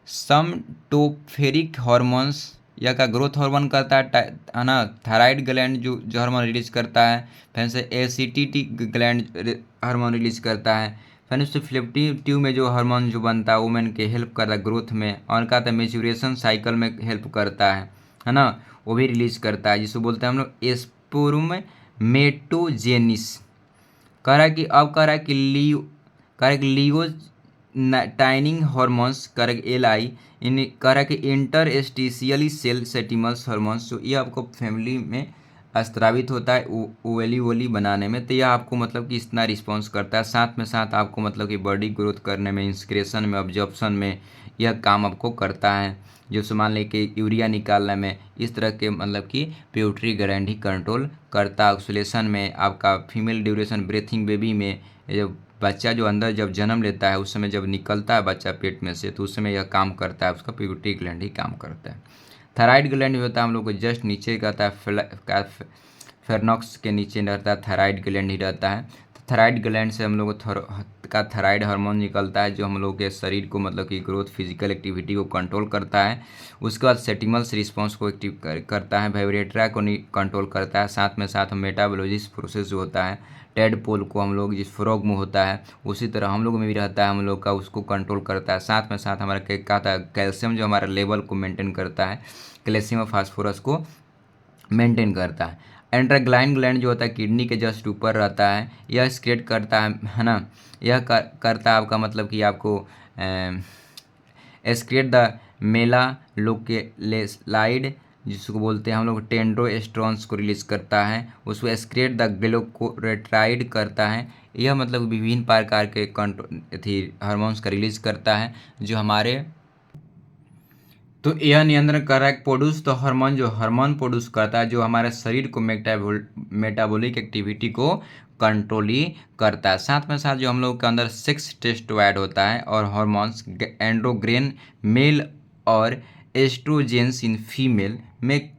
समटोफेरिक हार्मोन्स या का ग्रोथ हार्मोन करता है ना। थायराइड ग्लैंड जो हार्मोन रिलीज करता है, फिर से एसीटीटी ग्लैंड हार्मोन रिलीज करता है, फिर उससे फ्लिप्टिव ट्यूब में जो हार्मोन जो बनता है वुमेन के हेल्प करता है ग्रोथ में, और कहता है मेच्योरेशन साइकिल में हेल्प करता है ना, वो भी रिलीज करता है, जिसको बोलते हैं हम लोग स्पोर्मेटोजेनिस। कह रहा है कि अब कह रहा है कि लियो टाइनिंग हॉर्मोन्स कर एल आई इन, कह रहा है कि इंटरस्टिशियली सेल सेटिमल्स हॉर्मोन्स, जो ये आपको फैमिली में स्रावित होता है ओवली वोली बनाने में, तो यह आपको मतलब कि इतना रिस्पॉन्स करता है, साथ में साथ आपको मतलब कि बॉडी ग्रोथ करने में, इंस्क्रेशन में, ऑब्जॉर्प्शन में यह काम आपको करता है, जो सामान लेके यूरिया निकालने में, इस तरह के मतलब कि पिट्यूटरी ग्लैंड ही कंट्रोल करता है। ऑक्सीलेशन में, आपका फीमेल ड्यूरेशन ब्रीथिंग बेबी में, जब बच्चा जो अंदर जब जन्म लेता है उस समय जब निकलता है बच्चा पेट में से, तो उस समय यह काम करता है, उसका पिट्यूटरी ग्लैंड ही काम करता है। थायराइड ग्लैंड होता है हम लोग को जस्ट नीचे कहता है, फेरनॉक्स के नीचे रहता है, थायराइड ग्लैंड ही रहता है। थायराइड ग्लैंड से हम लोग का थायराइड हार्मोन निकलता है, जो हम लोग के शरीर को मतलब कि ग्रोथ फिजिकल एक्टिविटी को कंट्रोल करता है। उसके बाद सेटिमल्स रिस्पॉन्स को एक्टिव करता है, वाइब्रेटरी को कंट्रोल करता है, साथ में साथ मेटाबोलॉजिस प्रोसेस जो होता है, टेडपोल को हम लोग जिस फ्रॉग में होता है उसी तरह हम लोग में भी रहता है, हम लोग का उसको कंट्रोल करता है। साथ में साथ हमारा क्या कहता है कैल्शियम जो हमारा लेवल को मेंटेन करता है, कैल्शियम और फास्फोरस को मेंटेन करता है। एंड्रोक्राइन ग्लैंड जो होता है किडनी के जस्ट ऊपर रहता है, यह एक्सक्रीट करता है ना, यह करता है आपका मतलब कि आपको एक्सक्रीट द मेलालोकेलाइड, जिसको बोलते हैं हम लोग टेंड्रोस्टेरोन्स को रिलीज करता है, उसको एक्सक्रीट द ग्लूकोरेट्राइड करता है। यह मतलब विभिन्न प्रकार के हार्मोन्स का रिलीज करता है जो हमारे, तो यह नियंत्रण कर रहा है प्रोड्यूस द हार्मोन, जो हार्मोन प्रोड्यूस करता है जो हमारे शरीर को मेटाबॉलिक एक्टिविटी को कंट्रोल ही करता है। साथ में साथ जो हम लोग के अंदर सेक्स टेस्टोस्टेरोन होता है और हार्मोन्स एंड्रोग्रेन मेल और एस्ट्रोजेंस इन फीमेल में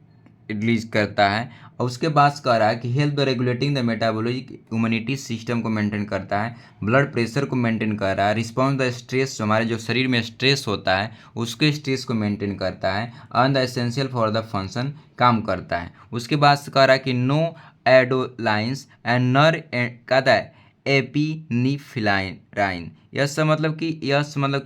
रिलीज करता है। और उसके बाद कह रहा है कि help the regulating the metabolic immunity system को मेंटेन करता है, ब्लड प्रेशर को मेंटेन कर रहा है, रिस्पॉन्स द स्ट्रेस, जो हमारे जो शरीर में स्ट्रेस होता है उसके स्ट्रेस को मेंटेन करता है, and the essential for the function काम करता है। उसके बाद कह रहा है कि नो एडोलाइंस एंड नर कहता है एपिनिफ्लाइन, यह मतलब कि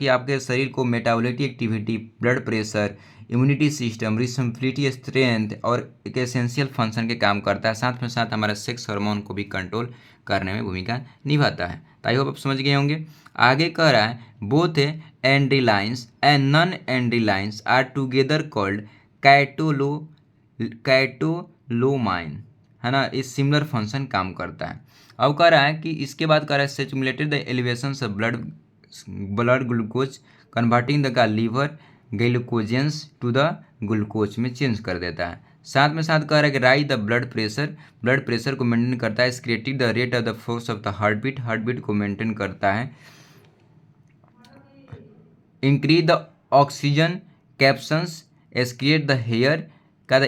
आपके शरीर को metabolic activity, blood pressure, immunity system, responsibility, strength और एक एसेंशियल फंक्शन के काम करता है। साथ में साथ हमारा सेक्स हार्मोन को भी कंट्रोल करने में भूमिका निभाता है। तो आई होप आप समझ गए होंगे। आगे कह रहा है both adrenalines and non adrenalines are together called catecholamine, है ना, इस सिमिलर फंक्शन काम करता है। अब कह रहा है कि इसके बाद कह रहा है stimulated the elevation of blood glucose converting the liver glycogens to the glucose में चेंज कर देता है। साथ में साथ कह रहा है कि राइज द ब्लड प्रेशर को मेंटेन करता है, creative the rate of the force of the heartbeat को मेंटेन करता है, increase the oxygen captions, excrete the hair का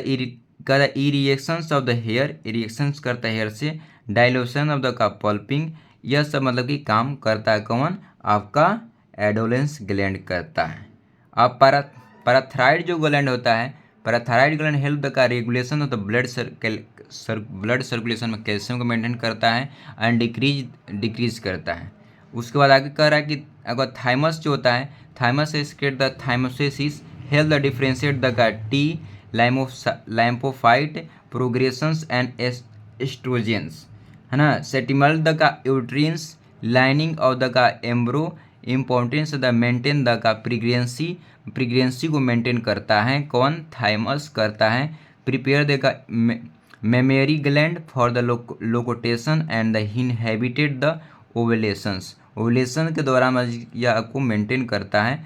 the erections of the hair, erections करता है हेयर से, डायलोशन ऑफ द का पल्पिंग, यह सब मतलब कि काम करता है कौन, आपका एडोलेंस ग्लैंड करता है। अब पैराथायराइड जो ग्लैंड होता है, पैराथायराइड ग्लैंड हेल्प द का regulation of the blood circulation में कैल्शियम को मेंटेन करता है एंड डिक्रीज करता है। उसके बाद आगे कह रहा है कि अगर थाइमस जो होता है, थाइमस से create the thymosins help the differentiate the का T lymphocyte progressions and estrogens, है ना। सेटिमल द का यूट्रियंस लाइनिंग ऑफ द का embryo importance the maintain the का प्रेगनेंसी को मेंटेन करता है कौन, थाइमस करता है। प्रिपेयर द का mammary gland for the lactation and the inhibited the ovulations, ovulation के दौरान यह आपको मेंटेन करता है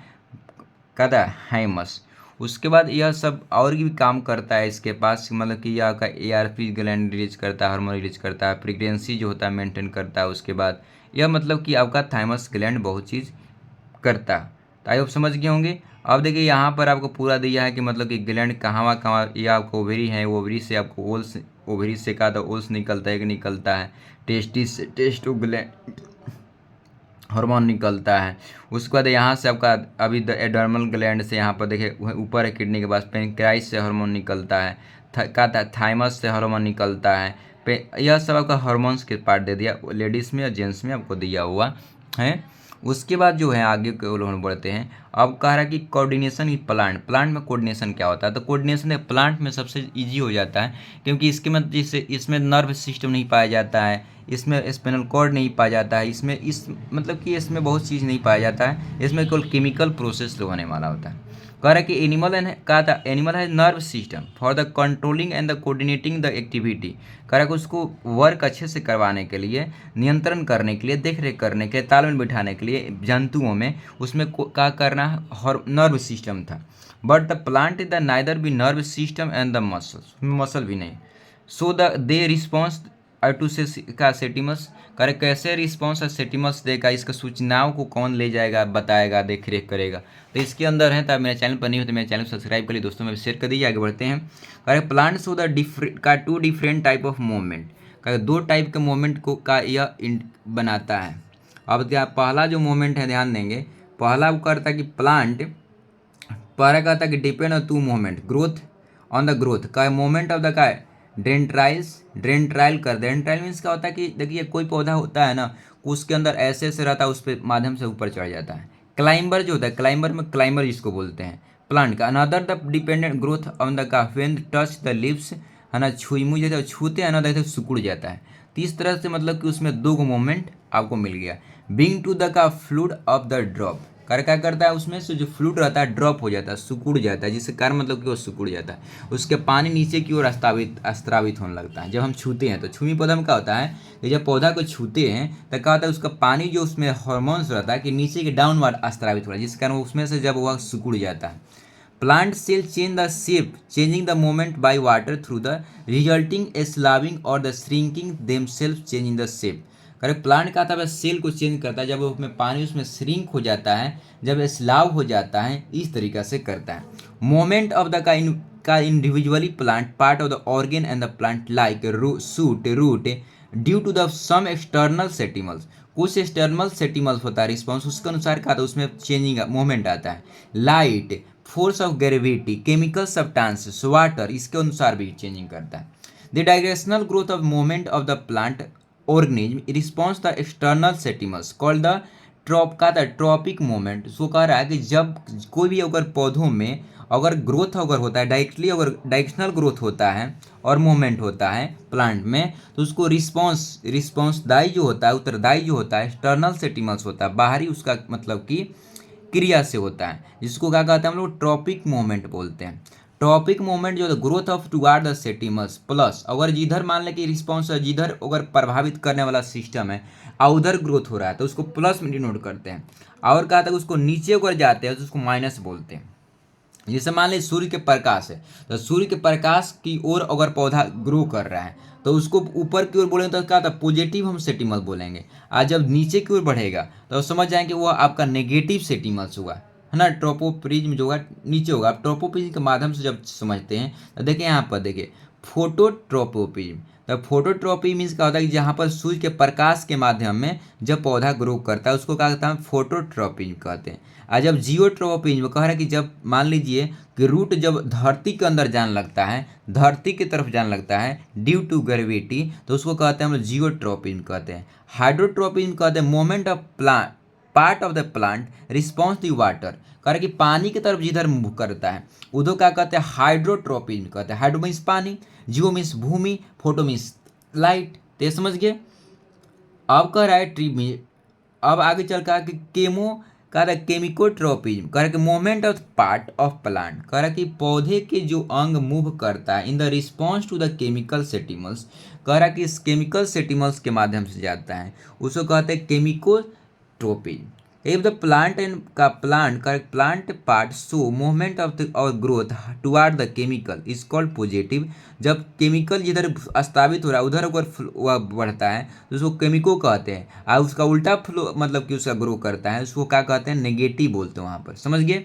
कहता है हाइमस। उसके बाद यह सब और भी काम करता है इसके पास, मतलब कि यह का ARP ग्लैंड रिलीज करता है, हार्मोन रिलीज करता है, प्रेगनेंसी जो होता है मेंटेन करता है। उसके बाद यह मतलब कि आपका थाइमस ग्लैंड बहुत चीज़ करता है। तो आई होप समझ गए होंगे। अब देखिए यहाँ पर आपको पूरा दिया है कि मतलब कि ग्लैंड कहाँ ये आपको ओवरी है, ओवरी से आपको ओल्स, ओवरी से कहा था ओल्स निकलता है कि निकलता है, टेस्टिस से टेस्टो ग्लैंड हार्मोन निकलता है। उसके बाद यहाँ से आपका अभी द एडर्मल ग्लैंड से यहाँ पर देखिए ऊपर है किडनी के पास, पेनक्राइस से हार्मोन निकलता है, कहा था थाइमस से हार्मोन निकलता है। यह सब आपका हार्मोन्स के पार्ट दे दिया, लेडीज़ में और जेंट्स में आपको दिया हुआ है। उसके बाद जो है आगे के लोग बढ़ते हैं। अब कह रहा है कि कोऑर्डिनेशन की प्लांट में कोऑर्डिनेशन क्या होता है। तो कोऑर्डिनेशन प्लांट में सबसे इजी हो जाता है क्योंकि इसके में जैसे इसमें नर्व सिस्टम नहीं पाया जाता है, इसमें स्पाइनल कॉर्ड नहीं पाया जाता है, इसमें मतलब कि इसमें बहुत चीज़ नहीं पाया जाता है, इसमें केवल केमिकल प्रोसेस होने वाला होता है। कह रहा है कि एनिमल है nerve system for the controlling and the coordinating the activity. कह रहा है कि उसको वर्क अच्छे से करवाने के लिए, नियंत्रण करने के लिए, देख रेख करने के लिए, तालमेल बिठाने के लिए जंतुओं में उसमें क्या करना है, नर्व सिस्टम था। But the plant is the neither be nerve system and the muscles, muscle भी नहीं। So the they response to से का सेटिमस। करे कैसे रिस्पॉन्स सेटिमस देगा, इसका सूचनाओं को कौन ले जाएगा, बताएगा, देख रेख करेगा। तो इसके अंदर है। तो मेरे चैनल पर नहीं हो तो मेरे चैनल को सब्सक्राइब करिए दोस्तों, में शेयर कर दीजिए। आगे बढ़ते हैं। करे प्लांट शो द डिफरेंट का two different type of movement, का दो टाइप के मूवमेंट को का यह बनाता है। अब क्या पहला जो मूवमेंट है ध्यान देंगे, पहला वो करता है कि प्लांट पहला कहता है कि depend on to movement, growth on the growth का मूवमेंट ऑफ द का ड्रेंट्राइल कर। ड्रेंट्राइल मीन्स क्या होता है कि देखिए कोई पौधा होता है ना, उसके अंदर ऐसे रहता है, उस पर माध्यम से ऊपर चढ़ जाता है। क्लाइंबर जो होता है, क्लाइंबर जिसको बोलते हैं प्लांट का। Another the dependent growth on the का व्हेन टच द लिप्स, है ना, छुई जाता है, छूते हैं ना, देखते सिकुड़ जाता है। तो इस तरह से मतलब कि उसमें दो मूवमेंट आपको मिल गया। बिंग टू द का फ्लूड ऑफ द ड्रॉप, क्या करता है, उसमें से जो फ्लूड रहता है ड्रॉप हो जाता है, सिकुड़ जाता है, जिसके कारण मतलब कि वो सिकुड़ जाता है, उसके पानी नीचे की ओर अस्त्रावित होने लगता है। जब हम छूते हैं तो छुई पौधा में क्या होता है कि जब पौधा को छूते हैं तो क्या होता है, उसका पानी जो उसमें हार्मोन्स रहता है कि नीचे के डाउनवर्ड अस्त्रावित हो रहा है, जिसके कारण उसमें से जब वह सिकुड़ जाता है। Plant cell change the shape changing the moment by water through the resulting swelling और the shrinking themselves changing the shape. Correct, plant का था सेल को चेंज करता है, जब उसमें पानी उसमें श्रिंक हो जाता है, जब स्लाव हो जाता है, इस तरीका से करता है। मोमेंट ऑफ द का individually plant part of the organ and the plant like shoot root due to the some external stimuli, कुछ एक्सटर्नल सेटिमल्स होता है रिस्पॉन्स, उसके अनुसार का उसमें चेंजिंग मोमेंट आता है। Light, force of gravity, chemical substances, water, इसके अनुसार भी चेंजिंग करता है। The directional growth of movement of the plant organism response the external stimuli called the tropic movement. So कह रहा है कि जब कोई भी अगर पौधों में अगर ग्रोथ अगर होता है डायरेक्टली, अगर डायरेक्शनल ग्रोथ होता है और मूवमेंट होता है प्लांट में, तो उसको रिस्पॉन्सदायी जो होता है, उत्तरदायी जो होता है, एक्सटर्नल सेटिमल्स होता है, बाहरी उसका मतलब कि क्रिया से होता है, जिसको क्या कहते हैं हम लोग ट्रॉपिक मूवमेंट बोलते हैं। टॉपिक मूवमेंट जो growth of toward the stimulus plus, अगर जिधर मान लें कि रिस्पॉन्स जिधर अगर प्रभावित करने वाला सिस्टम है और उधर ग्रोथ हो रहा है तो उसको प्लस में डिनोट करते हैं, और कहा था उसको नीचे अगर जाते हैं तो उसको माइनस बोलते हैं। जैसे मान लीजिए सूर्य के प्रकाश है, तो सूर्य के प्रकाश की ओर अगर पौधा ग्रो कर रहा है तो उसको ऊपर की ओर बोलेंगे तो क्या था, पॉजिटिव हम सेटिमस बोलेंगे। आज जब नीचे की ओर बढ़ेगा तो समझ जाएंगे वो आपका नेगेटिव सेटिमस होगा, है ना। ट्रोपोप्रिज्म जो होगा नीचे होगा। आप ट्रोपोप्रिज्म के माध्यम से जब समझते हैं तो देखिए यहाँ पर देखिए फोटोट्रोपोप्रिज्म। तो फोटोट्रोपी मीन्स क्या होता है कि जहाँ पर सूर्य के प्रकाश के माध्यम में जब पौधा ग्रो करता है उसको क्या कहते हैं, फोटोट्रोपिज्म कहते हैं। और जब जियोट्रोपिज्म कह रहा है कि जब मान लीजिए कि रूट जब धरती के अंदर जाने लगता है, धरती की तरफ जाने लगता है ड्यू टू ग्रेविटी, तो उसको कहते हैं हम लोग जियोट्रोपिज्म कहते हैं। हाइड्रोट्रोपिज्म कहते हैं moment of part of the plant response to water, कह रहा कि पानी की तरफ जिधर मूव करता है उधर क्या कहते हैं हाइड्रोट्रोपिन कहते हैं। हाइड्रो मीन्स पानी, जियो मीन्स भूमि, फोटो मीन्स लाइट। तो ये समझ गए। अब कह रहा है ट्री में, अब आगे चल कहा कि केमो कह रहा है केमिकोट्रोपिज्म, कह रहा कि movement of part of plant, कह रहा कि पौधे के जो अंग मूव करता है in the response to the chemical stimuli, कह रहा कि इस केमिकल सेटिमल्स के माध्यम से जाता है, उसको कहते हैं chemotropism. If the plant and का plant part show movement of the और growth toward the chemical is called positive. जब केमिकल जिधर स्थापित हो रहा है उधर अगर वह बढ़ता है तो उसको केमिको कहते हैं, और उसका उल्टा फ्लो मतलब कि उसका ग्रो करता है उसको क्या कहते हैं नेगेटिव बोलते हैं वहाँ पर। समझ गए।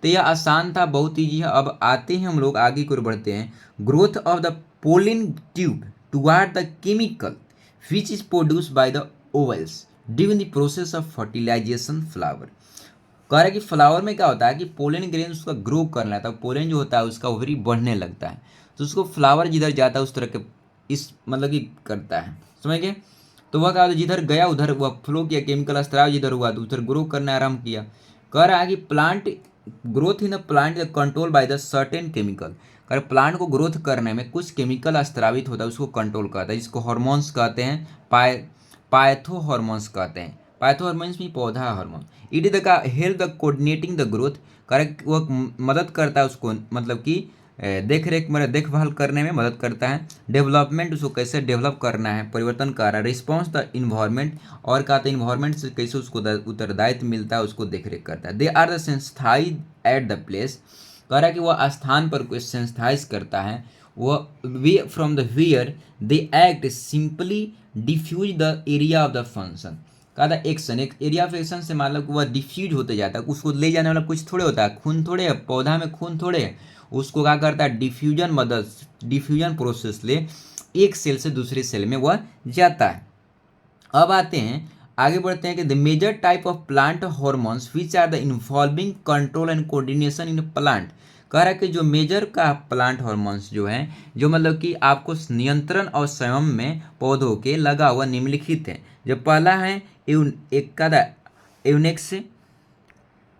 तो यह आसान था, बहुत ईजी है। अब आते हैं हम लोग आगे की ओर बढ़ते हैं। Growth of the pollen tube toward the chemical which is produce by the ovules during the process of fertilisation flower. कह रहा है कि फ्लावर में क्या होता है कि पोलन ग्रेन उसका ग्रो करना था, पोलन जो होता है उसका ओवरी बढ़ने लगता है, तो उसको फ्लावर जिधर जाता है उस तरह के इस मतलब कि करता है। समझ गए। तो वह क्या होता है जिधर गया उधर वह फ्लो किया, केमिकल स्त्राव जिधर हुआ तो उधर ग्रो करना आरंभ किया। कह रहा है कि plant growth in the plant control by the certain chemical, अगर प्लांट को ग्रोथ करने में कुछ केमिकल स्त्रावित होता है उसको कंट्रोल करता है, जिसको हार्मोन्स कहते हैं, पाइथो हार्मोन्स कहते हैं। पाइथो हार्मोन्स में पौधा hormone. It is the help the coordinating the growth, correct वह मदद करता है उसको मतलब कि देख रेख मतलब देखभाल करने में मदद करता है। डेवलपमेंट उसको कैसे डेवलप करना है, परिवर्तन कर रहा है। रिस्पॉन्स द इन्वायरमेंट और कहते हैं इन्वायरमेंट से कैसे उसको उत्तरदायित्व मिलता है उसको देख रेख करता है। They are the sensitise at the place, कह रहा है कि वह स्थान पर कोई सेंसिटाइज करता है। वह away from the where they act simply diffuse the area of the function, कहा था एक्शन, एक एरिया ऑफ एक्शन से मतलब वह डिफ्यूज होते जाता है, उसको ले जाने वाला कुछ थोड़े होता है, खून थोड़े है, पौधा में खून थोड़े है, उसको क्या करता है डिफ्यूजन मदद, डिफ्यूजन प्रोसेस ले एक सेल से दूसरे सेल में वह जाता है। अब आते हैं आगे बढ़ते हैं कि the major type of plant hormones which are the involving control and coordination in plant, कह रहा है कि जो मेजर का प्लांट हार्मोन्स जो है जो मतलब कि आपको नियंत्रण और संयम में पौधों के लगा हुआ निम्नलिखित है। जो पहला है एक का एवनेक्स,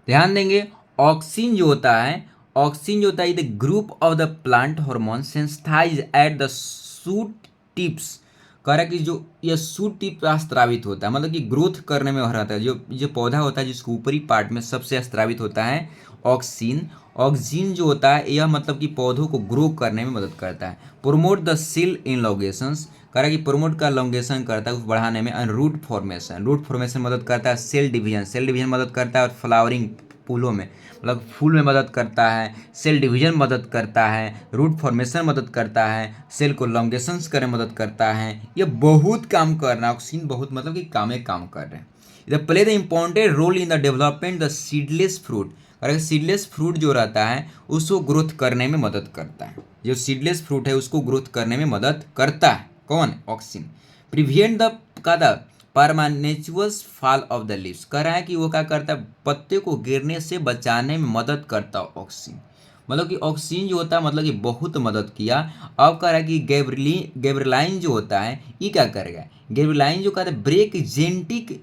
ध्यान देंगे ऑक्सिन जो होता है, ऑक्सिन जो होता है the group of the plant hormone sensitise at the shoot tips, कह रहा है कि जो यह सूट टिप पर स्त्रावित होता है मतलब कि ग्रोथ करने में हो रहता है, जो जो पौधा होता है जिसको ऊपरी पार्ट में सबसे स्त्रावित होता है ऑक्सिन। ऑक्सिन जो होता है यह मतलब कि पौधों को ग्रो करने में मदद करता है। प्रोमोट द सेल इनलोगेशंस, कह रहा है कि प्रोमोट का लॉन्गेशन करता है उस बढ़ाने में। And root formation, root formation मदद करता है। सेल डिवीजन, सेल डिवीजन मदद करता है। और फ्लावरिंग, फूलों में मतलब फूल में मदद करता है। सेल डिवीजन मदद करता है, रूट फॉर्मेशन मदद करता है, सेल को लॉन्गेशंस करने में मदद करता है। ये बहुत काम कर रहा है ऑक्सिन, बहुत मतलब कि काम कर रहे हैं। इधर play the important role in the development the seedless fruit, अगर सीडलेस फ्रूट जो रहता है उसको ग्रोथ करने में मदद करता है। जो सीडलेस फ्रूट है उसको ग्रोथ करने में मदद करता है कौन, ऑक्सिन। प्रिवेंट द का परमानेचुअस फॉल ऑफ द लीव्स, कह रहा है कि वो क्या करता है पत्ते को गिरने से बचाने में मदद करता है ऑक्सिन। मतलब कि ऑक्सिन जो होता है मतलब कि बहुत मदद किया। अब कह रहा है कि गैब्रेलाइन जो होता है ये क्या करेगा, गैब्रेलाइन जो कहता है ब्रेक जेनेटिक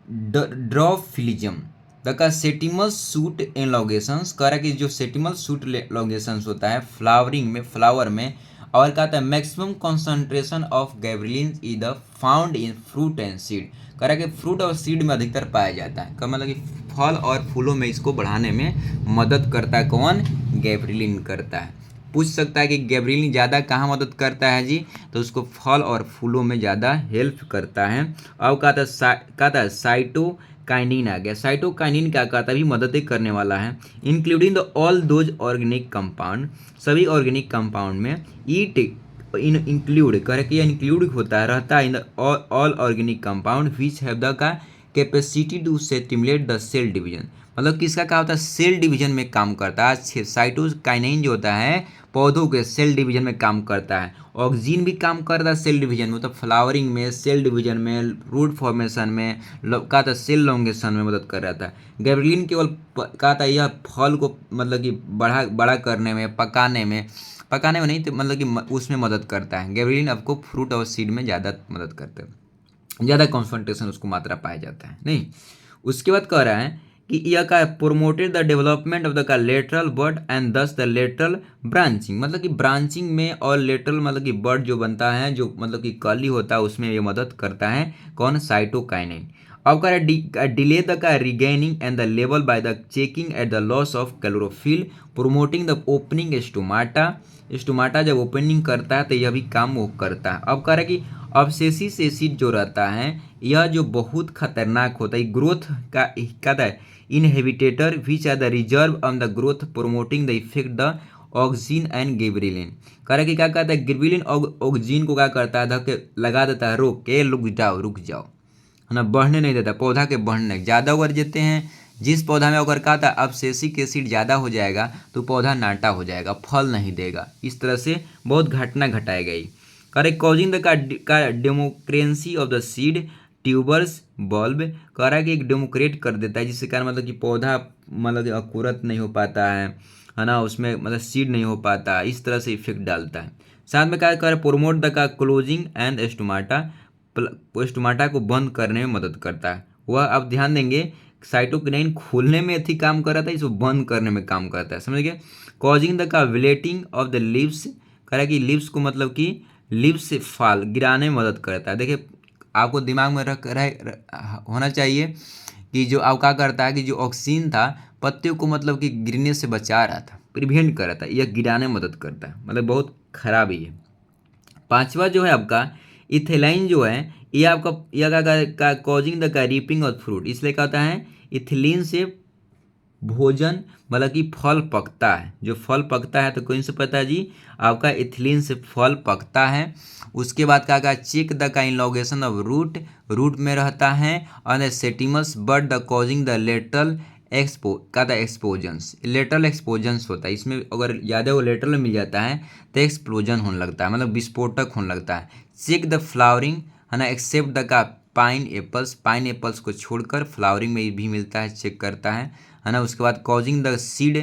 ड्रॉफिलिज्म द सेटिमल सूट एनलॉगेशंस, कह रहा है कि जो सेटिमल सूट लॉन्गेशंस होता है फ्लावरिंग में, फ्लावर में। और कहता है maximum concentration of gibberellin is the found in fruit and seed, कह रहा है कि फ्रूट और सीड में अधिकतर पाया जाता है। मतलब कि फल और फूलों में इसको बढ़ाने में मदद करता है कौन, गैब्रेलिन करता है। पूछ सकता है कि गैब्रेलिन ज़्यादा कहाँ मदद करता है जी, तो उसको फल और फूलों में ज़्यादा हेल्प करता है। अब कहता है साइटोकाइनिन आ गया। साइटोकाइनिन क्या कहता है भी मदद करने वाला है। Including the all those organic compound, सभी ऑर्गेनिक कंपाउंड में। ईट इंक्लूड कर के इंक्लूड होता है रहता है in all organic compound which have the का capacity to stimulate the cell division, मतलब किसका क्या होता है सेल डिवीजन में काम करता है। साइटोकाइनिन जो होता है पौधों के सेल डिवीजन में काम करता है। ऑक्सिन भी काम करता है सेल डिवीजन में, मतलब फ्लावरिंग में, सेल डिवीजन में, रूट फॉर्मेशन में, कहा था सेल लॉन्गेशन में मदद कर रहा था। गैब्रेलिन केवल कहा था यह फल को मतलब कि बड़ा करने में, पकाने में नहीं तो मतलब कि उसमें मदद करता है। गैब्रेलिन आपको फ्रूट और सीड में ज़्यादा मदद करता है, ज़्यादा कॉन्सेंट्रेशन उसको मात्रा पाया जाता है नहीं। उसके बाद कह रहा है कि यह का promoted the development of the का लेटरल बर्ड एंड दस द लेटरल ब्रांचिंग, मतलब कि ब्रांचिंग में और लेटरल मतलब कि बर्ड जो बनता है, जो मतलब कि कली होता है उसमें ये मदद करता है कौन, साइटोकाइनिन। अब कह रहा है डिले द का regaining and the level by the checking at the loss of chlorophyll promoting the opening stomata. Stomata जब ओपनिंग करता है तो यह भी काम वो करता है। अब कह रहा है कि अब्सेसिस एसिड जो रहता है यह जो बहुत खतरनाक होता है, ग्रोथ का कहता है inhibitor which are the reserve on the growth promoting the effect the auxin and gibberellin. कह रहा है कि क्या कहता है, गिबरेलिन ऑक्सीन को क्या करता है, धक्के लगा देता है, रोक के रुक जाओ है ना, बढ़ने नहीं देता, पौधा के बढ़ने ज़्यादा उगर देते हैं। जिस पौधा में अगर कहा था अब्सेसिक एसिड ज़्यादा हो जाएगा तो पौधा नाटा हो जाएगा, फल नहीं देगा। इस तरह से बहुत घटना घटाई गई। करेक्ट कॉजिंग द का democracy of the seed tubers bulb, कह रहा है कि एक डेमोक्रेट कर देता है, जिसके कारण मतलब कि पौधा मतलब कि अंकुरित नहीं हो पाता है ना, उसमें मतलब सीड नहीं हो पाता, इस तरह से इफेक्ट डालता है। साथ में क्या कर रहा है, प्रोमोट द का क्लोजिंग एंड स्टोमाटा, स्टोमाटा को बंद करने में मदद करता है। वह आप ध्यान देंगे साइटोकिनाइन खोलने में अच्छी काम कर रहा था, इसको बंद करने में काम करता है, समझ गए। कॉजिंग द का विलेटिंग ऑफ द लिव्स, कह रहा है कि लिव्स को मतलब कि लिव्स से फाल गिराने में मदद करता है। देखिए आपको दिमाग में होना चाहिए कि जो अब क्या करता है कि जो ऑक्सीजन था पत्तियों को मतलब कि गिरने से बचा रहा था, प्रिवेंट कर रहा था, यह गिराने में मदद करता है, मतलब बहुत खराब ही है। पांचवा जो है आपका इथेलाइन जो है ये आपका यह का कॉजिंग द का रीपिंग ऑफ फ्रूट, इसलिए क्या होता है इथिलीन से भोजन मतलब कि फल पकता है, जो फल पकता है तो कौन से पता है जी, आपका इथिलीन से फल पकता है। उसके बाद क्या चेक द का इनलोगेशन ऑफ रूट, रूट में रहता है, और stimulus but the causing the lateral expansions, lateral expansions होता है, इसमें अगर ज़्यादा वो लेटरल मिल जाता है तो एक्सप्लोजन होने लगता है, मतलब विस्फोटक होने लगता है। चेक द फ्लावरिंग है ना, एक्सेप्ट द का पाइन एप्पल्स, पाइन एप्पल्स को छोड़कर फ्लावरिंग में भी मिलता है, चेक करता है ना। उसके बाद कॉजिंग द सीड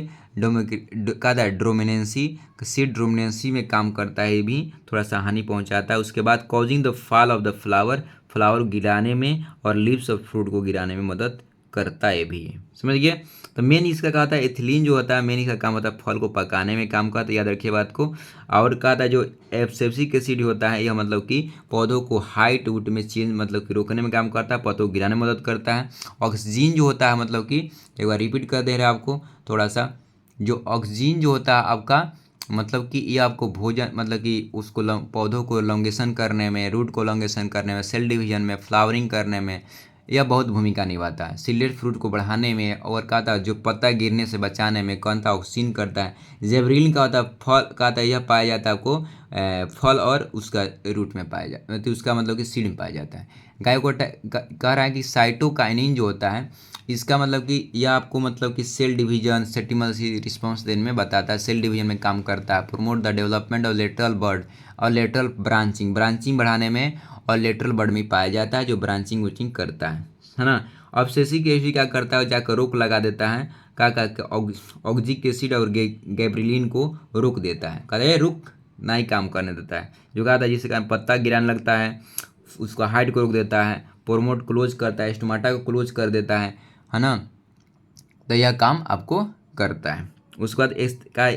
का ड्रोमिनेंसी, सीड ड्रोमिनेंसी में काम करता है, ये भी थोड़ा सा हानि पहुंचाता है। उसके बाद causing the fall of the flower, flower गिराने में और लीव्स ऑफ फ्रूट को गिराने में मदद करता है भी, समझ गए। तो मेन इसका कहा था एथिलीन जो होता है मेन इसका काम होता है फल को पकाने में काम करता है, याद रखिए बात को। और कहा था जो एब्सेसिक एसिड होता है यह मतलब कि पौधों को हाइट वुड में चेंज मतलब कि रोकने में काम करता है, पौधों को गिराने में मदद करता है। ऑक्सीजन जो होता है मतलब कि एक बार रिपीट कर दे रहे हैं आपको थोड़ा सा, जो ऑक्सीजन जो होता है आपका मतलब कि ये आपको भोजन मतलब कि उसको पौधों को लॉन्गेशन करने में, रूट को लॉन्गेशन करने में, सेल डिवीजन में, फ्लावरिंग करने में यह बहुत भूमिका निभाता है। सीडेड फ्रूट को बढ़ाने में और कहा था जो पत्ता गिरने से बचाने में कौन था ऑक्सीजन करता है। जेबरिलिन का होता है फल, कहा था यह पाया जाता है आपको फल और उसका रूट में पाया जाता है, तो उसका मतलब कि सीड में पाया जाता है। गाय को कह रहा है कि साइटोकाइनिन जो होता है इसका मतलब कि यह आपको मतलब कि सेल डिवीजन सेटिमस रिस्पॉन्स देने में बताता है, सेल डिवीजन में काम करता है। Promote the development of lateral bird और लेटरल ब्रांचिंग, ब्रांचिंग बढ़ाने में और लेटरल बर्ड में पाया जाता है जो ब्रांचिंग वूचिंग करता है ना। ऑब्सेसिक एसिड क्या करता है, जाकर रोक लगा देता है, ऑक्जिक एसिड और गैब्रिलिन को रोक देता है, कहता है रुक नहीं काम करने देता है, जो कहा था जिसके कारण पत्ता गिराने लगता है, उसका हाइट को रोक देता है, प्रोमोट क्लोज करता है, स्टोमाटा को क्लोज कर देता है ना। तो यह काम आपको करता है। उसके बाद इसका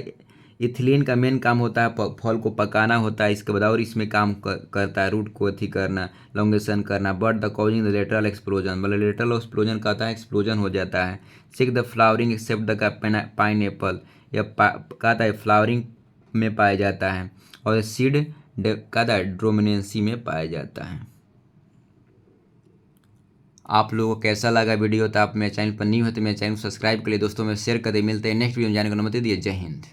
इथिलीन का मेन काम होता है फल को पकाना होता है, इसके बाद और इसमें काम करता है रूट को अथी करना, लॉन्गेशन करना। But the causing the lateral explosion, मतलब लेटरल एक्सप्लोजन कहता है एक्सप्लोजन हो जाता है। Check the flowering except the pineapple, यह कहता है फ्लावरिंग में पाया जाता है और सीड कहता है ड्रोमिनेंसी में पाया जाता है। आप लोगों को कैसा लगा वीडियो, तो आप मेरे चैनल पर न्यू हो तो मेरे चैनल को सब्सक्राइब कर लिए दोस्तों में शेयर कर दे। मिलते हैं नेक्स्ट वीडियो में, जाने को अनुमति दिए। जय हिंद।